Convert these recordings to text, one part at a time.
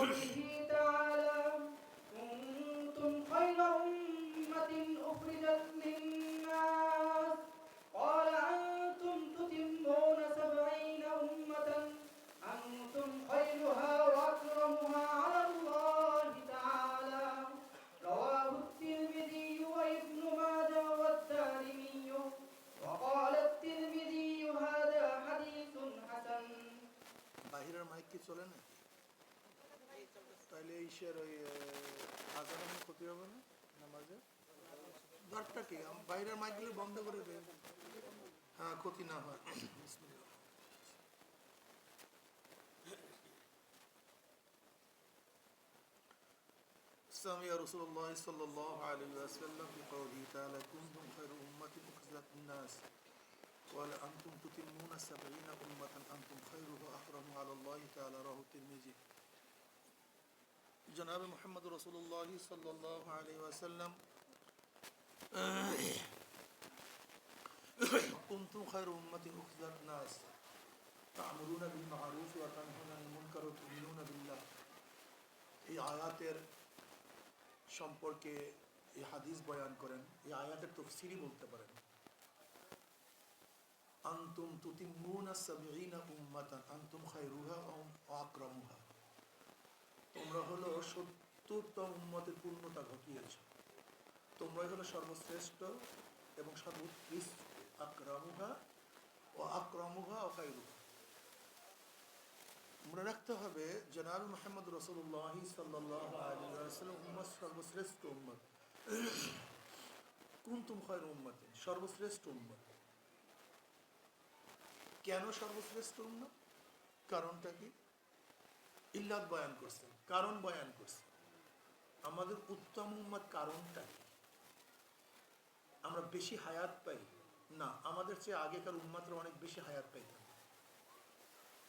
قوله تعالى كنتم خير أمة أخرجت للناس قال أنتم تتمون 70 أمة أنتم خيرها وأكرمها على الله تعالى رواه الترمذي وابن ماجه والدارمي وقال الترمذي هذا حديث حسن বাহিরের মাইক কি চলে না? তাহলে ঈশার ওই আজানের ক্ষতি হবে না নামাজে? দরকার কি বাইরের মাইকগুলো বন্ধ করে দেয়, হ্যাঁ ক্ষতি না হয়। سمع رسول الله صلى الله عليه وسلم بقوله تعالى كنتم خير أمة أخرجت للناس قال أنتم تتمون 70 أمة أنتم خيره وأكرمها على الله تعالى رواه الترمذي। জনাব মুহাম্মদ রাসূলুল্লাহ সাল্লাল্লাহু আলাইহি ওয়াসাল্লাম কুনতুম খায়রা উম্মাতিন উখরিজাত নাস তা'মুরুনা বিল মা'রুফ ওয়া তানহাউনা আনিল মুনকার ওয়া তু'মিনুনা বিল্লাহ, এই আয়াতের সম্পর্কে এই হাদিস বয়ান করেন। এই আয়াতের তাফসীরই বলতে পারেন। আনতুম তুতিম্মুনা 70 উম্মাতান আনতুম খায়রুহা ওয়া আকরামুহা, তোমরা হলো 70টা উম্মতের পূর্ণতা ঘটিয়েছ, তোমরাই হলো সর্বশ্রেষ্ঠ এবং সর্বোৎকৃষ্ট। আকরামুহা ও আকরামুহা ও খায়রুহা, মনে রাখতে হবে জনাব মুহাম্মদ রাসূলুল্লাহ সাল্লাল্লাহু আলাইহি ওয়াসাল্লাম উম্মত সর্বশ্রেষ্ঠ উম্মত। কুনতুম খায়রা উম্মাতিন, সর্বশ্রেষ্ঠ উম্মত। কেন সর্বশ্রেষ্ঠ উম্মত? কারণটা কি? ইল্লাত বয়ান করছেন, কারণ বয়ান করছেন। আমাদের উত্তম উম্মত কারণটা কি? আমরা বেশি হায়াত পাই না, আমাদের চেয়ে আগেকার উম্মতরা অনেক বেশি হায়াত পাইতেন।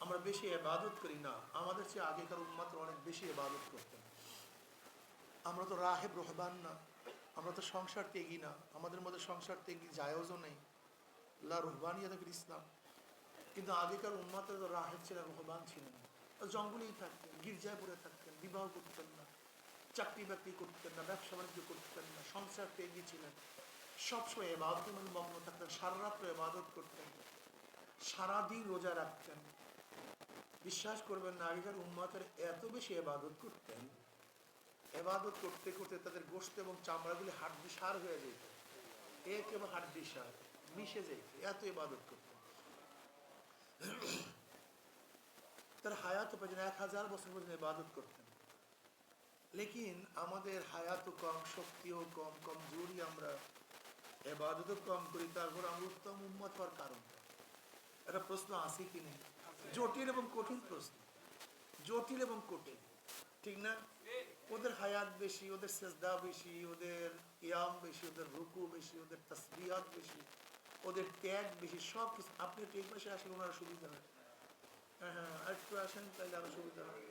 আমরা বেশি ইবাদত করি না, আমাদের চেয়ে আগেকার উম্মতরা অনেক বেশি ইবাদত করতেন। আমরা তো রাহেব রহবান না, আমরা তো সংসার ত্যাগী না, আমাদের মধ্যে সংসার ত্যাগী জায়েজও নেই, লা রহবানিয়াত ফিল ইসলাম। কিন্তু আগেকার উম্মতরা তো রাহেব ছিলেন, রহবান ছিলেন, জঙ্গলেই থাকতেন, গির্জায় পড়ে থাকতেন, বিবাহ করতেন না, চাকরি বাকরি করতেন না, ব্যবসা বাণিজ্য করতেন না, সংসার ত্যাগী ছিলেন, সবসময় ইবাদতের মধ্যে মগ্ন থাকতেন, সারা রাত্র ইবাদত করতেন, সারাদিন রোজা রাখতেন। বিশ্বাস করবেন না, আগেকার উম্মতের এত বেশি ইবাদত করতেন, ইবাদত করতে করতে তাদের গোশত এবং চামড়াগুলি হাড্ডি সার হয়ে যেত, একেবারে হাড্ডি সার মিশে যেত, এত ইবাদত করতেন। তার হায়াতও পেয়েছেন, 1000 বছর পর্যন্ত ইবাদত করতেন। লেকিন আমাদের হায়াতও কম, শক্তিও কম, কমজোরি, আমরা ইবাদতও কম করি, তারপর আমরা উত্তম উম্মত হওয়ার কারণটা একটা প্রশ্ন আছে কি নেই? জটিল এবং কঠিন প্রশ্ন, জটিল এবং কঠিন, ঠিক না? ওদের হায়াত বেশি, ওদের সেজদা বেশি, ওদের কিয়াম বেশি, ওদের রুকু বেশি, ওদের তাসবিহাত বেশি, ওদের ত্যাগ বেশি, সব কিছু। আপনি ঠিক পাশে আসলে ওনারা সুবিধা হয়। হ্যাঁ হ্যাঁ, একটু আসেন তাহলে আরো সুবিধা হয়,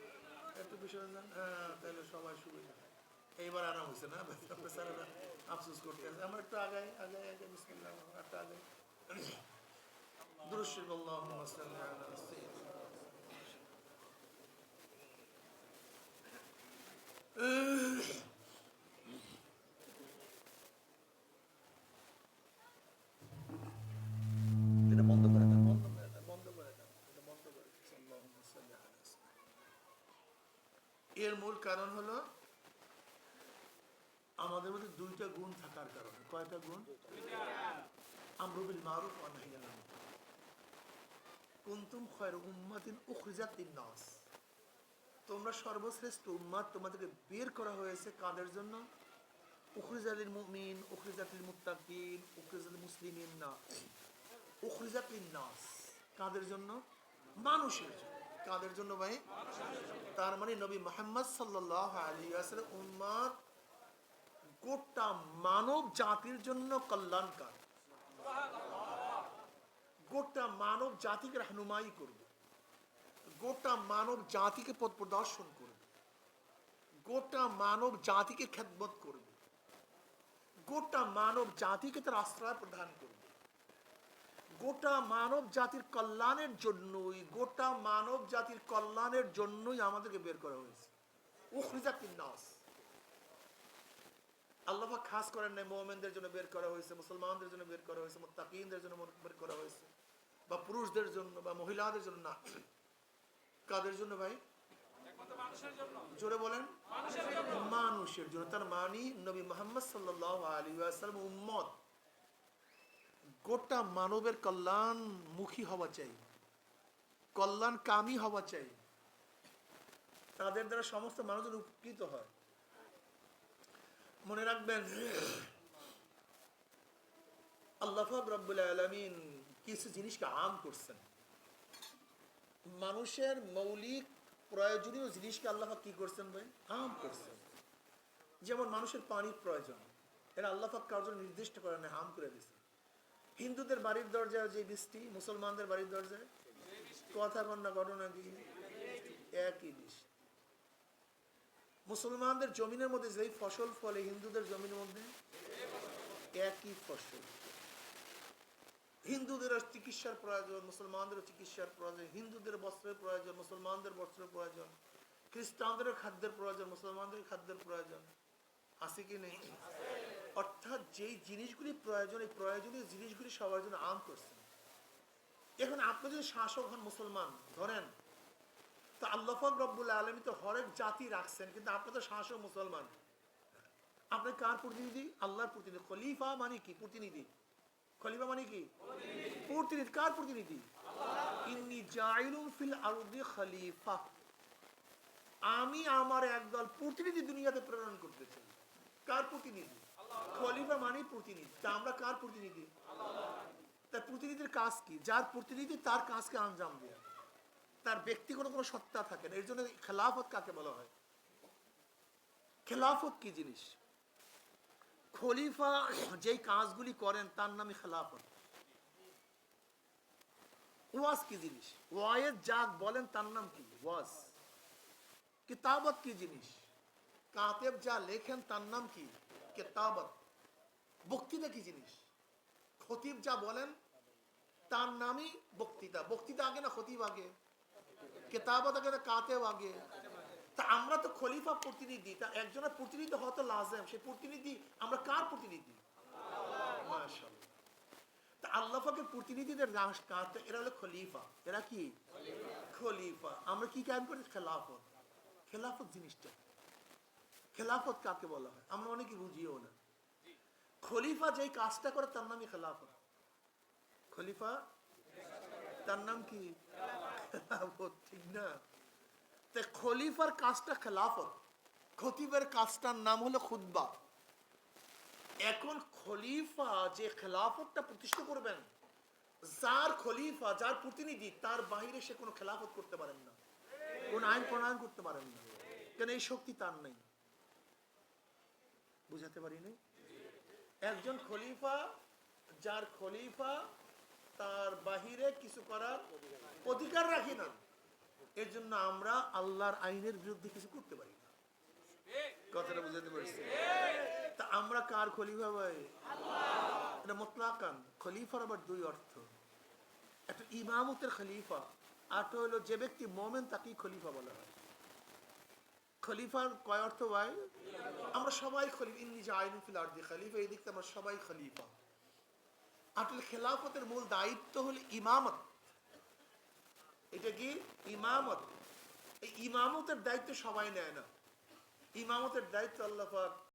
একটু বিষয় যান, হ্যাঁ তাহলে সবাই সুবিধা হয়। এইবার আরাম হয়েছে না? স্যারেরা আফসোস করতে আছে, আমরা একটু আগাই আগাই আগে বিসমিল্লাহ, একটু আগাই। দুরূদ শরীফ আল্লাহুম্মা সাল্লি আলা সাইয়্যিদিনা। এটা বন্ধ করে দেন, বন্ধ করে দেন, বন্ধ করে দেন, এটা বন্ধ করে দেন। আল্লাহুম্মা সাল্লি আলা সাইয়্যিদিনা। এর মূল কারণ হলো আমাদের মধ্যে 2টা গুণ থাকার কারণে। কয়টা গুণ? আমরু বিল মারুফ ওয়া নাহয়ু আনিল মুনকার। কুনতুম খায়রা উম্মাতিন উখরিজাত লিন-নাস, তোমরা সর্বশ্রেষ্ঠ উম্মত, তোমাদেরকে বের করা হয়েছে কাদের জন্য? উখরিজাত লিল মুমিন, উখরিজাত লিল মুত্তাকিন, উখরিজাত লিল মুসলিমিন না, উখরিজাত লিন-নাস। কাদের জন্য? মানুষের জন্য। কাদের জন্য ভাই? তার মানে নবী মুহাম্মদ সাল্লাল্লাহু আলাইহি ওয়াসাল্লাম উম্মত গোটা মানব জাতির জন্য কল্যাণকার, গোটা মানব জাতিকে রাহনুমাই করবে, গোটা মানব জাতিকে পথ প্রদর্শন করবে, গোটা মানব জাতিকে খেদমত করবে, গোটা মানব জাতিকে তার আশ্রয় প্রদান করবে। গোটা মানব জাতির কল্যাণের জন্যই, গোটা মানব জাতির কল্যাণের জন্যই আমাদেরকে বের করা হয়েছে। উখরিজাত লিন-নাস। আল্লাহ পাক খাস করেন নাই মুমিনদের জন্য বের করা হয়েছে, মুসলমানদের জন্য বের করা হয়েছে, মুত্তাকিনদের জন্য বের করা হয়েছে, বা পুরুষদের জন্য বা মহিলাদের জন্য না। কাদের জন্য ভাই? জোরে বলেন। মানুষের জন্য। তার মানে নবী মুহাম্মদ সাল্লাল্লাহু আলাইহি ওয়াসাল্লাম উম্মত গোটা মানবের কল্যাণমুখী হওয়া চাই, কল্যাণকামী হওয়া চাই, তাদের দ্বারা সমস্ত মানুষজন উপকৃত হয়। মনে রাখবেন, আল্লাহ পাক রব্বুল আলামিন কিছু জিনিসকে আম করছেন। মানুষের মৌলিক প্রয়োজনীয় জিনিসকে আল্লাহ পাক কি করছেন ভাই? আম করছেন। যেমন মানুষের পানির প্রয়োজন, এরা আল্লাহ পাক কারোর জন্য নির্দিষ্ট করে না, আম করে দিয়েছে। হিন্দুদের বাড়ির দরজায় যে বৃষ্টি, মুসলমানদের বাড়ির দরজায় কথা কন্যা ঘটনা কি একই বৃষ্টি। মুসলমানদের জমিনের মধ্যে যেই ফসল ফলে, হিন্দুদের জমিনের মধ্যে একই ফসল। হিন্দুদের চিকিৎসার প্রয়োজন, মুসলমানদের চিকিৎসার প্রয়োজন। হিন্দুদের বস্ত্রের প্রয়োজন, মুসলমানদের বস্ত্রের প্রয়োজন। খ্রিস্টানদের খাদ্যের প্রয়োজন, মুসলমানদের খাদ্যের প্রয়োজন। আছে কি নেই? অর্থাৎ যেই জিনিসগুলি প্রয়োজন, এই প্রয়োজনীয় জিনিসগুলি সবার জন্য আম করছেন। এখন আপনি যদি শাসক হন মুসলমান ধরেন, তো আল্লাহ পাক রব্বুল আলামিন তো হরেক জাতি রাখছেন, কিন্তু আপনি তো শাসক মুসলমান। আপনি কার প্রতিনিধি? আল্লাহর প্রতিনিধি। খলিফা মানে কি? প্রতিনিধি। খলিফা মানে কি? প্রতিনিধি। কার প্রতিনিধি? ইন্নী জাইলুন ফিল আরদি খলিফা। আমি আমার একদল প্রতিনিধি দুনিয়াতে প্রেরণ করতে চাই। কার প্রতিনিধি? খলিফা মানে প্রতিনিধি। তা আমরা কার প্রতিনিধি? তার প্রতিনিধির কাজ কি? যার প্রতিনিধি তার কাজকে আঞ্জাম দেয়া, তার ব্যক্তিগত কোনো সত্তা থাকে না। এর জন্য খেলাফত কাকে বলা হয়? খেলাফত কি জিনিস? খলিফা যেই কাজগুলি করেন তার নামই খেলাফত। ওয়াজ কি জিনিস? ওয়ায়েজ যাক বলেন তার নাম কি? ওয়াজ। কিতাবত কি জিনিস? কাতেব যা লেখেন তার নাম কি? কিতাবত। বক্তৃতা কি জিনিস? খতিব যা বলেন তার নামই বক্তৃতা। বক্তৃতা আগে না খতিব আগে? কিতাবত আগে না কাতেব আগে? তা আমরা তো খলিফা প্রতিনিধি, তা একজনের প্রতিনিধি হওয়া তো লাজেম। সেই প্রতিনিধি আমরা কার প্রতিনিধি? মাশাআল্লাহ। তা আল্লাহ পাকের প্রতিনিধিদের এরা হলো খলিফা। এরা কি? খলিফা। আমরা কি কায়েম করি? খেলাফত। খেলাফত জিনিসটা, খেলাফত কাকে বলা হয় আমরা অনেকে বুঝিও না। খলিফা যেই কাজটা করে তার নামই খেলাফত। খলিফা তার নাম কি? খেলাফত। ঠিক না? খলিফার কাজটা খেলাফত, খতিবের কাজটার নাম হলো খুতবা। এখন খলিফা যে খেলাফতটা প্রতিষ্ঠা করবেন, যার খলিফা, যার প্রতিনিধি, তার বাইরে সে কোনো খেলাফত করতে পারেন না, কোন আইন প্রণয়ন করতে পারেন না। কেন? এই শক্তি তার নেই। বুঝাতে পারিনি? একজন খলিফা, যার খলিফা, তার বাহিরে কিছু করার অধিকার রাখি না। এর জন্য আমরা আল্লাহর আইনের বিরুদ্ধে কিছু করতে পারি না। কথাটা বুঝাতে পারছি? তা আমরা কার খলিফা ভাই? এটা মুতলাকান। খলিফার আবার দুই অর্থ। একটা ইমামতের খলিফা, আর হলো যে ব্যক্তি মুমিন তাকেই খলিফা বলা হয়। খলিফার কয় অর্থ ভাই? আমরা সবাই খলিফা। ইন্নী জাইলুন ফিল আরদি খলিফা, এই দিকটা আমরা সবাই খলিফা। আসলে খেলাফতের মূল দায়িত্ব হলো ইমামত। এটা কি? ইমামত। এই ইমামতের দায়িত্ব সবাই নেয় না। ইমামতের দায়িত্ব আল্লাহ পাক